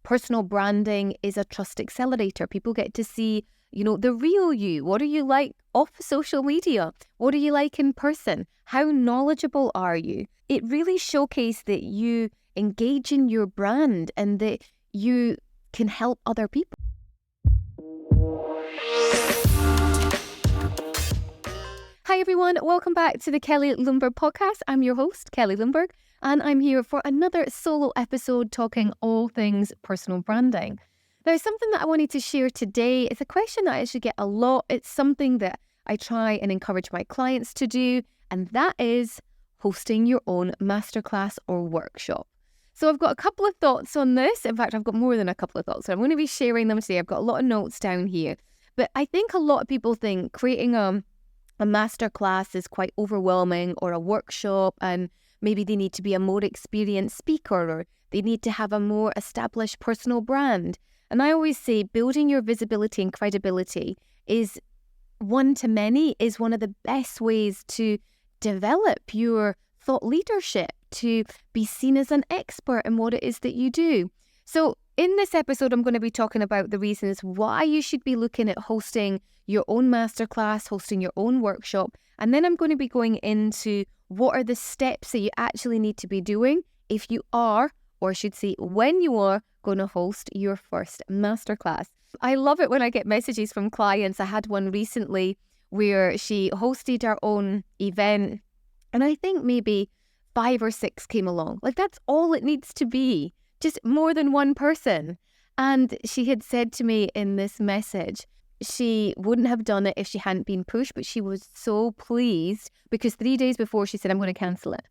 Personal branding is a trust accelerator. People get to see, the real you. What are you like off social media? What are you like in person? How knowledgeable are you? It really showcased that you engage in your brand and that you can help other people. Hi everyone, welcome back to the Kelly Lundberg podcast. I'm your host, Kelly Lundberg, and I'm here for another solo episode talking all things personal branding. Now, something that I wanted to share today is a question that I actually get a lot. It's something that I try and encourage my clients to do, and that is hosting your own masterclass or workshop. So I've got a couple of thoughts on this. In fact, I've got more than a couple of thoughts. So I'm going to be sharing them today. I've got a lot of notes down here. But I think a lot of people think creating a masterclass is quite overwhelming, or a workshop, and maybe they need to be a more experienced speaker, or they need to have a more established personal brand. And I always say building your visibility and credibility is one-to-many is one of the best ways to develop your thought leadership, to be seen as an expert in what it is that you do. So in this episode, I'm going to be talking about the reasons why you should be looking at hosting your own masterclass, hosting your own workshop, and then I'm going to be going into what are the steps that you actually need to be doing if you are, or I should say when you are, going to host your first masterclass. I love it when I get messages from clients. I had one recently where she hosted her own event, and I think maybe 5 or 6 came along. Like, that's all it needs to be, just more than one person. And she had said to me in this message, she wouldn't have done it if she hadn't been pushed, but she was so pleased because 3 days before she said, I'm going to cancel it.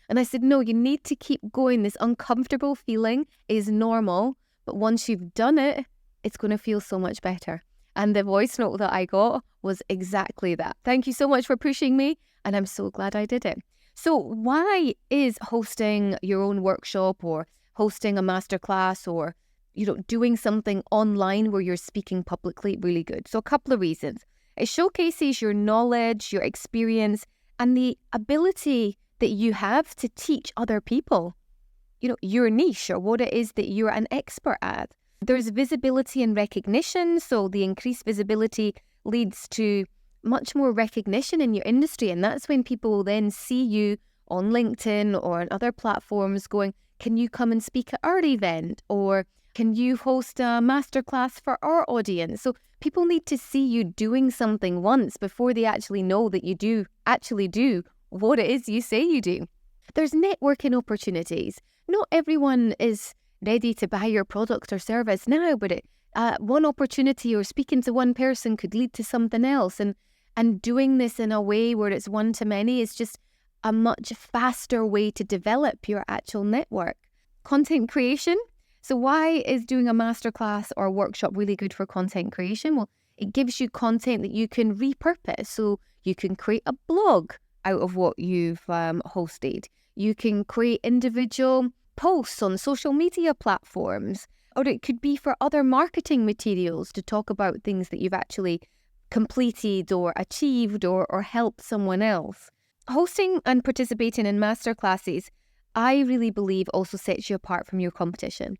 And I said, no, you need to keep going. This uncomfortable feeling is normal, but once you've done it, it's going to feel so much better. And the voice note that I got was exactly that. Thank you so much for pushing me, and I'm so glad I did it. So why is hosting your own workshop or hosting a masterclass or doing something online where you're speaking publicly really good? So a couple of reasons. It showcases your knowledge, your experience, and the ability that you have to teach other people, your niche or what it is that you're an expert at. There's visibility and recognition. So the increased visibility leads to much more recognition in your industry. And that's when people will then see you on LinkedIn or on other platforms going, can you come and speak at our event? Or can you host a masterclass for our audience? So people need to see you doing something once before they actually know that you do actually do what it is you say you do. There's networking opportunities. Not everyone is ready to buy your product or service now, but one opportunity or speaking to one person could lead to something else. And doing this in a way where it's one-to-many is just a much faster way to develop your actual network. Content creation. So why is doing a masterclass or a workshop really good for content creation? Well, it gives you content that you can repurpose. So you can create a blog out of what you've hosted. You can create individual posts on social media platforms, or it could be for other marketing materials to talk about things that you've actually completed or achieved or helped someone else. Hosting and participating in masterclasses, I really believe, also sets you apart from your competition.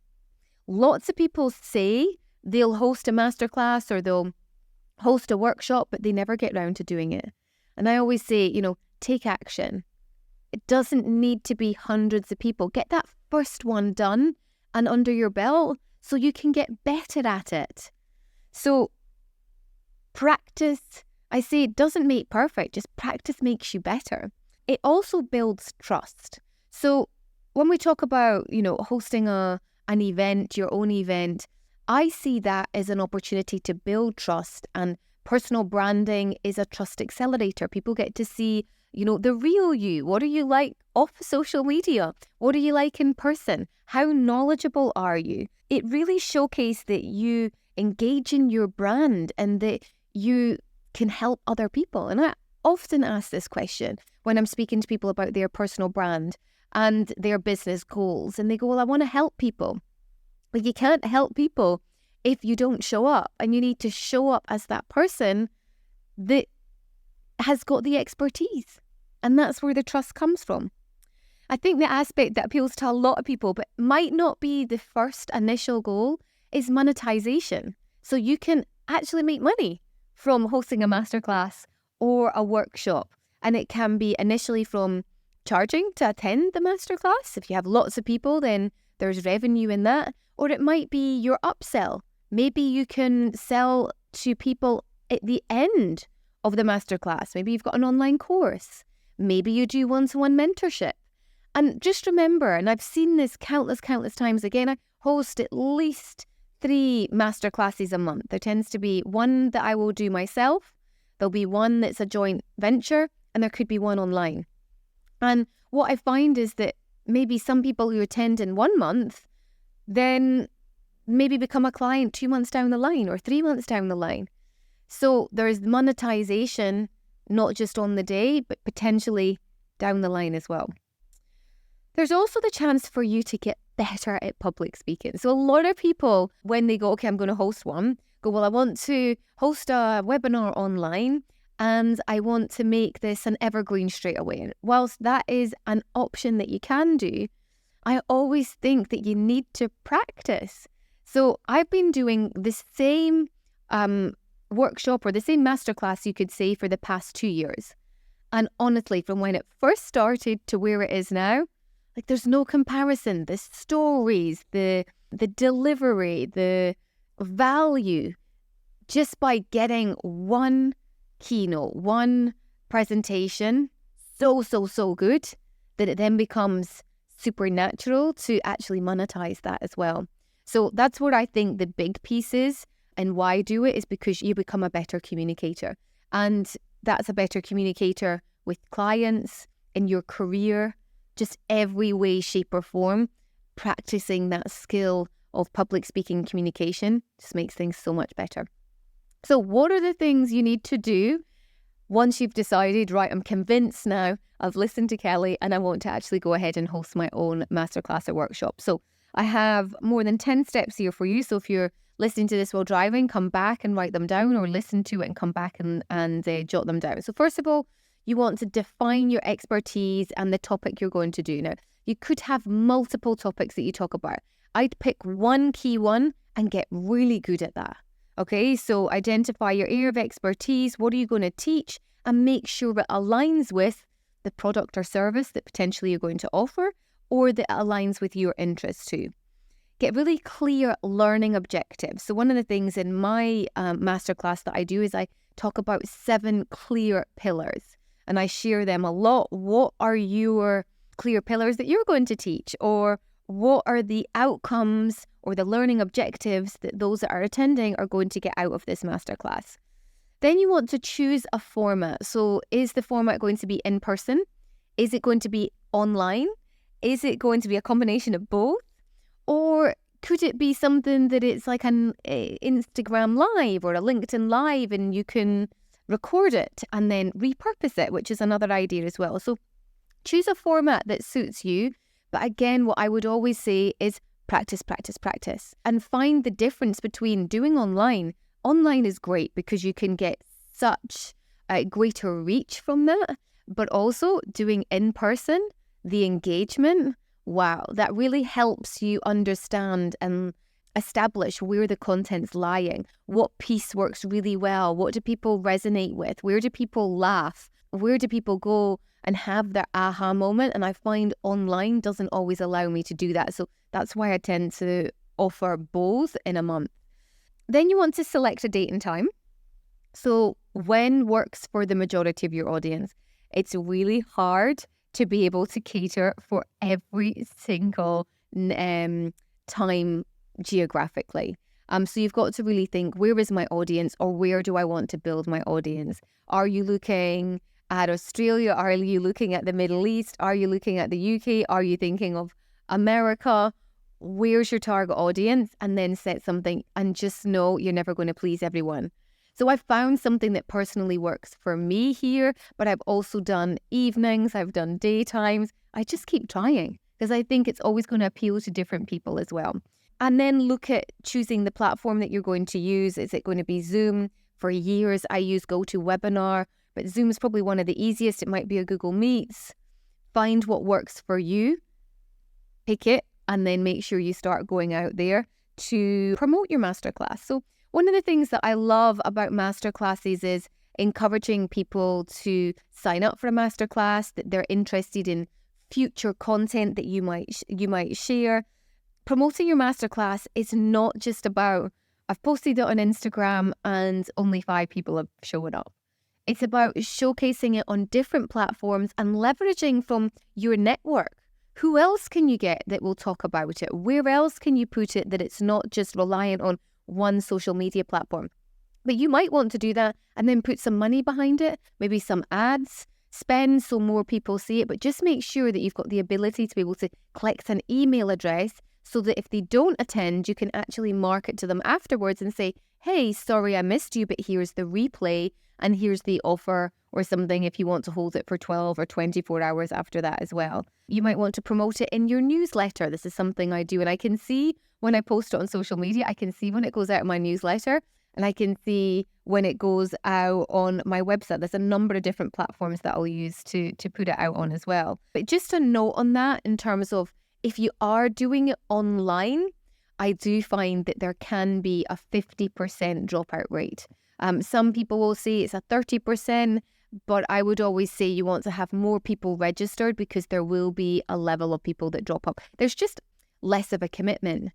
Lots of people say they'll host a masterclass or they'll host a workshop, but they never get around to doing it. And I always say, take action. It doesn't need to be hundreds of people. Get that first one done and under your belt so you can get better at it. So practice, I say it doesn't make perfect, just practice makes you better. It also builds trust. So when we talk about, hosting an event, your own event, I see that as an opportunity to build trust, and personal branding is a trust accelerator. People get to see, the real you. What are you like off social media? What are you like in person? How knowledgeable are you? It really showcased that you engage in your brand and that you can help other people. And I often ask this question when I'm speaking to people about their personal brand and their business goals. And they go, well, I want to help people. But you can't help people if you don't show up. And you need to show up as that person that has got the expertise. And that's where the trust comes from. I think the aspect that appeals to a lot of people, but might not be the first initial goal, is monetization. So you can actually make money from hosting a masterclass or a workshop. And it can be initially from charging to attend the masterclass. If you have lots of people, then there's revenue in that. Or it might be your upsell. Maybe you can sell to people at the end of the masterclass. Maybe you've got an online course. Maybe you do one-to-one mentorship. And just remember, and I've seen this countless times again, I host at least 3 masterclasses a month. There tends to be one that I will do myself. There'll be one that's a joint venture, and there could be one online. And what I find is that maybe some people who attend in 1 month then maybe become a client 2 months down the line or 3 months down the line. So there's monetization, not just on the day, but potentially down the line as well. There's also the chance for you to get better at public speaking. So a lot of people, when they go, okay, I'm going to host one, go, well, I want to host a webinar online and I want to make this an evergreen straight away. And whilst that is an option that you can do, I always think that you need to practice. So I've been doing the same workshop or the same masterclass, you could say, for the past 2 years. And honestly, from when it first started to where it is now, like there's no comparison. The stories, the delivery, the value, just by getting one keynote, one presentation, so good that it then becomes supernatural to actually monetize that as well. So that's what I think the big piece is, and why I do it is because you become a better communicator. And that's a better communicator with clients, in your career, just every way, shape or form. Practicing that skill of public speaking communication just makes things so much better. So what are the things you need to do once you've decided, right, I'm convinced now, I've listened to Kelly and I want to actually go ahead and host my own masterclass or workshop? So I have more than 10 steps here for you. So if you're listening to this while driving, come back and write them down, or listen to it and come back and jot them down. So first of all, you want to define your expertise and the topic you're going to do. Now, you could have multiple topics that you talk about. I'd pick one key one and get really good at that. Okay, so identify your area of expertise. What are you going to teach? And make sure it aligns with the product or service that potentially you're going to offer, or that aligns with your interests too. Get really clear learning objectives. So one of the things in my masterclass that I do is I talk about 7 clear pillars. And I share them a lot. What are your clear pillars that you're going to teach? Or what are the outcomes or the learning objectives that those that are attending are going to get out of this masterclass? Then you want to choose a format. So is the format going to be in person? Is it going to be online? Is it going to be a combination of both? Or could it be something that it's like an Instagram live or a LinkedIn live, and you can record it and then repurpose it, which is another idea as well. So choose a format that suits you. But again, what I would always say is practice, and find the difference between doing online. Online is great because you can get such a greater reach from that, but also doing in person, the engagement, wow, that really helps you understand and establish where the content's lying, what piece works really well, what do people resonate with, where do people laugh, where do people go and have their aha moment. And I find online doesn't always allow me to do that. So that's why I tend to offer both in a month. Then you want to select a date and time. So when works for the majority of your audience? It's really hard to be able to cater for every single time geographically. So you've got to really think, where is my audience, or where do I want to build my audience? Are you looking at Australia? Are you looking at the Middle East? Are you looking at the UK? Are you thinking of America? Where's your target audience? And then set something, and just know you're never going to please everyone. So I've found something that personally works for me here, but I've also done evenings, I've done daytimes. I just keep trying because I think it's always going to appeal to different people as well. And then look at choosing the platform that you're going to use. Is it going to be Zoom? For years, I use GoToWebinar, but Zoom is probably one of the easiest. It might be a Google Meets. Find what works for you, pick it, and then make sure you start going out there to promote your masterclass. So one of the things that I love about masterclasses is encouraging people to sign up for a masterclass, that they're interested in future content that you might share. Promoting your masterclass is not just about, I've posted it on Instagram and only 5 people have shown up. It's about showcasing it on different platforms and leveraging from your network. Who else can you get that will talk about it? Where else can you put it that it's not just reliant on one social media platform? But you might want to do that and then put some money behind it, maybe some ads, spend so more people see it, but just make sure that you've got the ability to be able to collect an email address so that if they don't attend, you can actually market to them afterwards and say, hey, sorry I missed you, but here's the replay and here's the offer or something if you want to hold it for 12 or 24 hours after that as well. You might want to promote it in your newsletter. This is something I do, and I can see when I post it on social media, I can see when it goes out in my newsletter, and I can see when it goes out on my website. There's a number of different platforms that I'll use to put it out on as well. But just a note on that in terms of if you are doing it online, I do find that there can be a 50% dropout rate. Some people will say it's a 30%, but I would always say you want to have more people registered because there will be a level of people that drop up. There's just less of a commitment.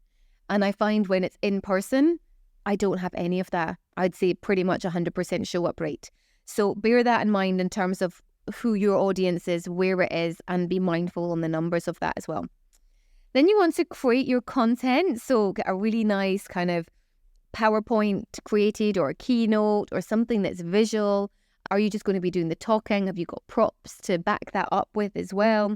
And I find when it's in person, I don't have any of that. I'd say pretty much 100% show up rate. So bear that in mind in terms of who your audience is, where it is, and be mindful on the numbers of that as well. Then you want to create your content. So get a really nice kind of PowerPoint created or a keynote or something that's visual. Are you just going to be doing the talking? Have you got props to back that up with as well?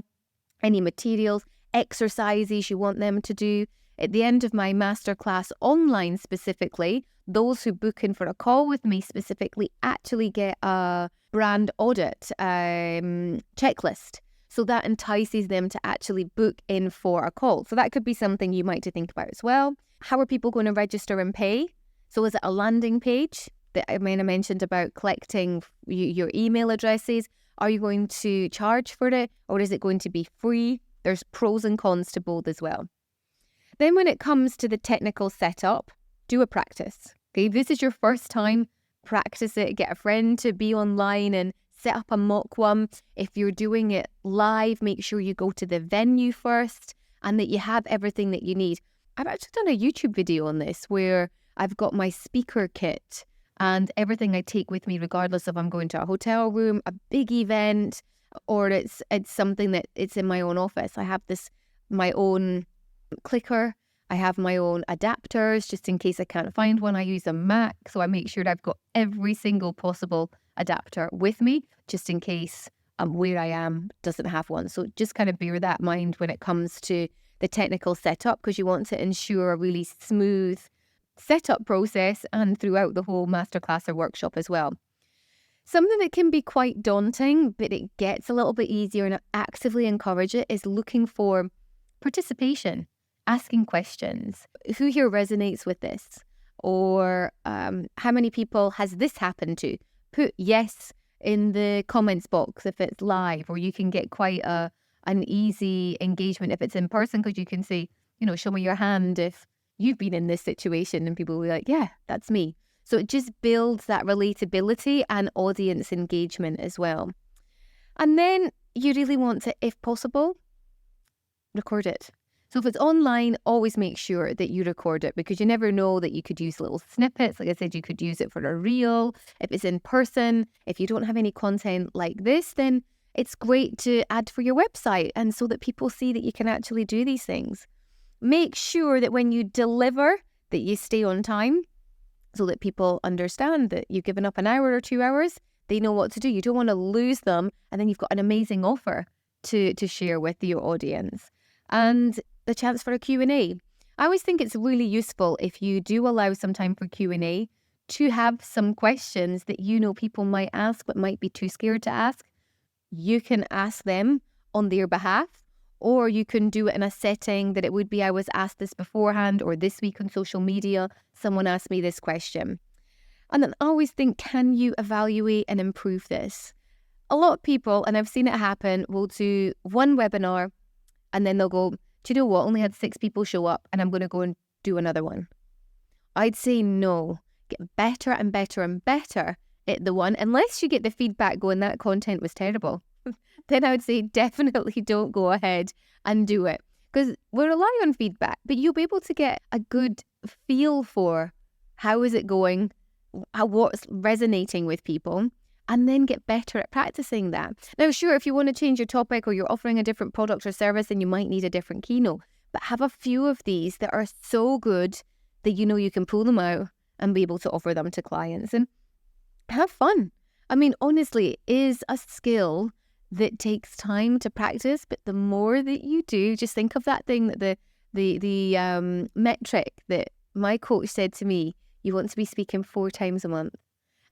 Any materials, exercises you want them to do? At the end of my masterclass online specifically, those who book in for a call with me specifically actually get a brand audit checklist. So that entices them to actually book in for a call. So that could be something you might to think about as well. How are people going to register and pay? So is it a landing page that I mentioned about collecting your email addresses? Are you going to charge for it or is it going to be free? There's pros and cons to both as well. Then when it comes to the technical setup, do a practice. Okay, if this is your first time, practice it. Get a friend to be online and set up a mock one. If you're doing it live, make sure you go to the venue first and that you have everything that you need. I've actually done a YouTube video on this where I've got my speaker kit and everything I take with me, regardless of I'm going to a hotel room, a big event, or it's something that it's in my own office. I have my own clicker. I have my own adapters just in case I can't find one. I use a Mac, so I make sure I've got every single possible adapter with me just in case where I am doesn't have one. So just kind of bear that in mind when it comes to the technical setup, because you want to ensure a really smooth setup process and throughout the whole masterclass or workshop as well. Something that can be quite daunting, but it gets a little bit easier and I actively encourage it, is looking for participation, asking questions. Who here resonates with this? Or how many people has this happened to? Put yes in the comments box if it's live, or you can get quite an easy engagement if it's in person, because you can say, show me your hand if you've been in this situation, and people will be like, yeah, that's me. So it just builds that relatability and audience engagement as well. And then you really want to, if possible, record it. So if it's online, always make sure that you record it, because you never know that you could use little snippets. Like I said, you could use it for a reel. If it's in person, if you don't have any content like this, then it's great to add for your website, and so that people see that you can actually do these things. Make sure that when you deliver that you stay on time, so that people understand that you've given up an hour or 2 hours. They know what to do. You don't want to lose them, and then you've got an amazing offer to share with your audience. And the chance for a Q&A. I always think it's really useful if you do allow some time for Q&A to have some questions that people might ask but might be too scared to ask. You can ask them on their behalf, or you can do it in a setting that it would be, I was asked this beforehand, or this week on social media, someone asked me this question. And then I always think, can you evaluate and improve this? a lot of people, and I've seen it happen, will do one webinar and then they'll go, do you know what? Only had 6 people show up and I'm going to go and do another one. I'd say no. Get better and better and better at the one, unless you get the feedback going, that content was terrible. Then I would say definitely don't go ahead and do it. Because we rely on feedback, but you'll be able to get a good feel for how is it going, what's resonating with people, and then get better at practicing that. Now, sure, if you want to change your topic or you're offering a different product or service, then you might need a different keynote. But have a few of these that are so good that you know you can pull them out and be able to offer them to clients. And have fun. I mean, honestly, it is a skill that takes time to practice, but the more that you do, just think of that thing that the metric that my coach said to me, you want to be speaking 4 times a month.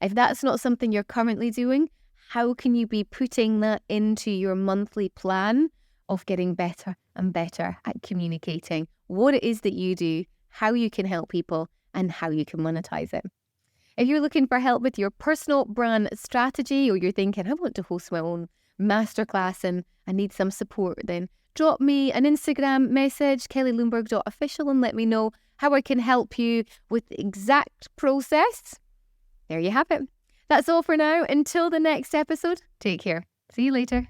If that's not something you're currently doing, how can you be putting that into your monthly plan of getting better and better at communicating what it is that you do, how you can help people, and how you can monetize it? If you're looking for help with your personal brand strategy, or you're thinking, I want to host my own masterclass and I need some support, then drop me an Instagram message, kellylundberg.official, and let me know how I can help you with the exact process. There you have it. That's all for now. Until the next episode, take care. See you later.